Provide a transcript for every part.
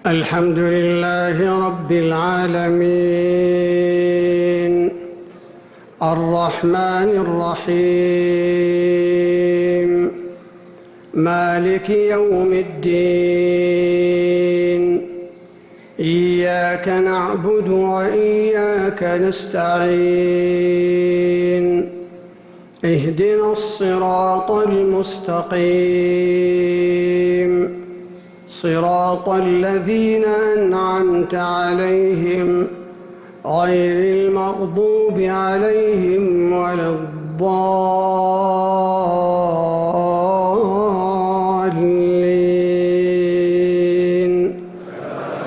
الحمد لله رب العالمين الرحمن الرحيم مالك يوم الدين إياك نعبد وإياك نستعين اهدنا الصراط المستقيم صراط الذين أنعمت عليهم غير المغضوب عليهم ولا الضالين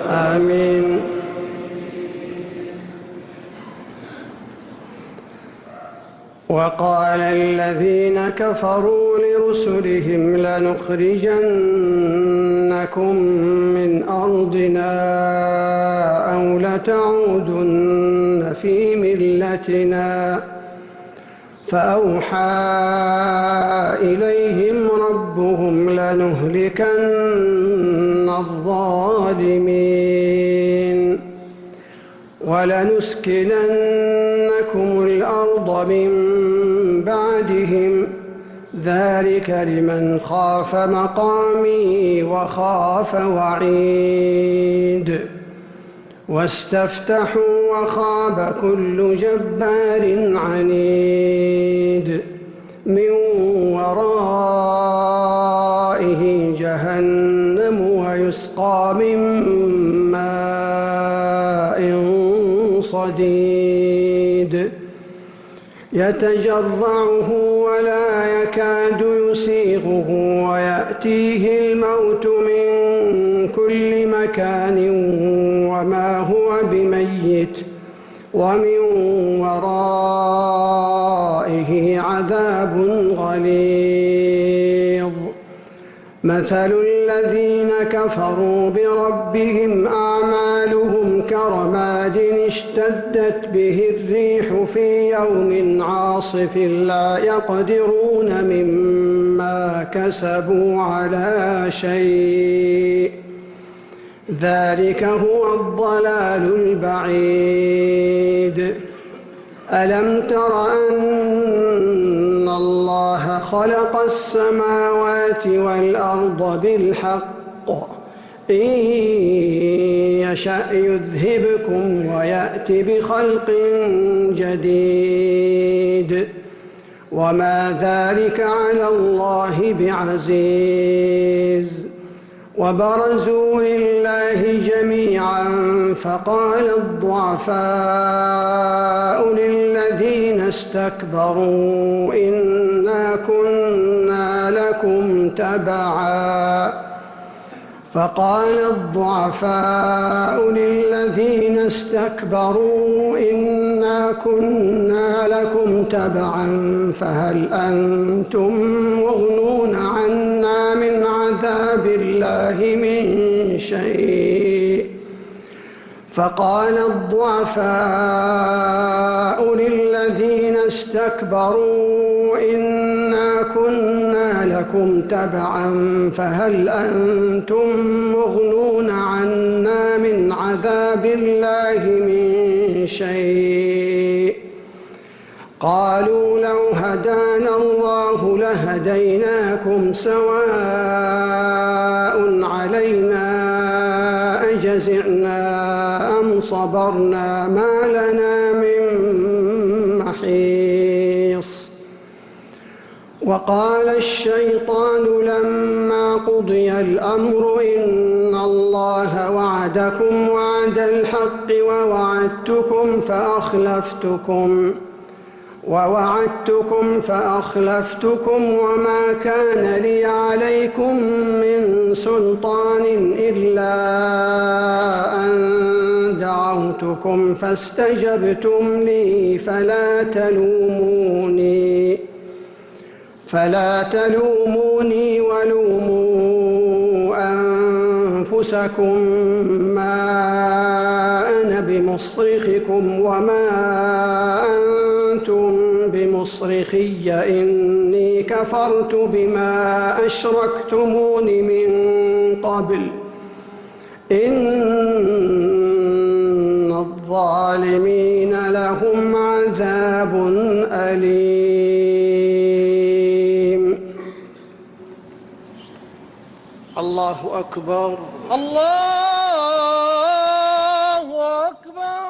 آمين. وقال الذين كفروا لرسلهم لنخرجنكم من أرضنا أو لتعودن في ملتنا فأوحى إليهم ربهم لنهلكن الظالمين ولنسكننكم الأرض من بعدهم ذلك لمن خاف مقامي وخاف وعيد واستفتحوا وخاب كل جبار عنيد من ورائه جهنم ويسقى من ماء صديد يتجرعه ولا يكاد يسيغه ويأتيه الموت من كل مكان وما هو بميت ومن ورائه عذاب غليظ. مثل الذين كفروا بربهم أعمالهم كرماد اشتدت به الريح في يوم عاصف لا يقدرون مما كسبوا على شيء ذلك هو الضلال البعيد. ألم تر أن الله خلق السماوات والأرض بالحق إن يشأ يذهبكم ويأتي بخلق جديد وما ذلك على الله بعزيز. وبرزوا لله جميعا فقال الضعفاء للذين استكبروا إنا كنا لكم تبعا فهل أنتم مغنون عنا من عذاب الله من شيء. فقال الضعفاء للذين استكبروا إنا كنا لكم تبعا فهل أنتم مغنون عنا من عذاب الله من شيء. قالوا لو هدانا الله لهديناكم سواء علينا أجزعنا أم صبرنا ما لنا من محيص. وقال الشيطان لما قضي الأمر إن الله وعدكم وعد الحق ووعدتكم فأخلفتكم وما كان لي عليكم من سلطان إلا أن دعوتكم فاستجبتم لي فلا تلوموني ولوموا أنفسكم ما أنا بمصرخكم وما أنتم بمصرخي إني كفرت بما أشركتمون من قبل إن الظالمين لهم عذاب أليم. الله أكبر. الله أكبر.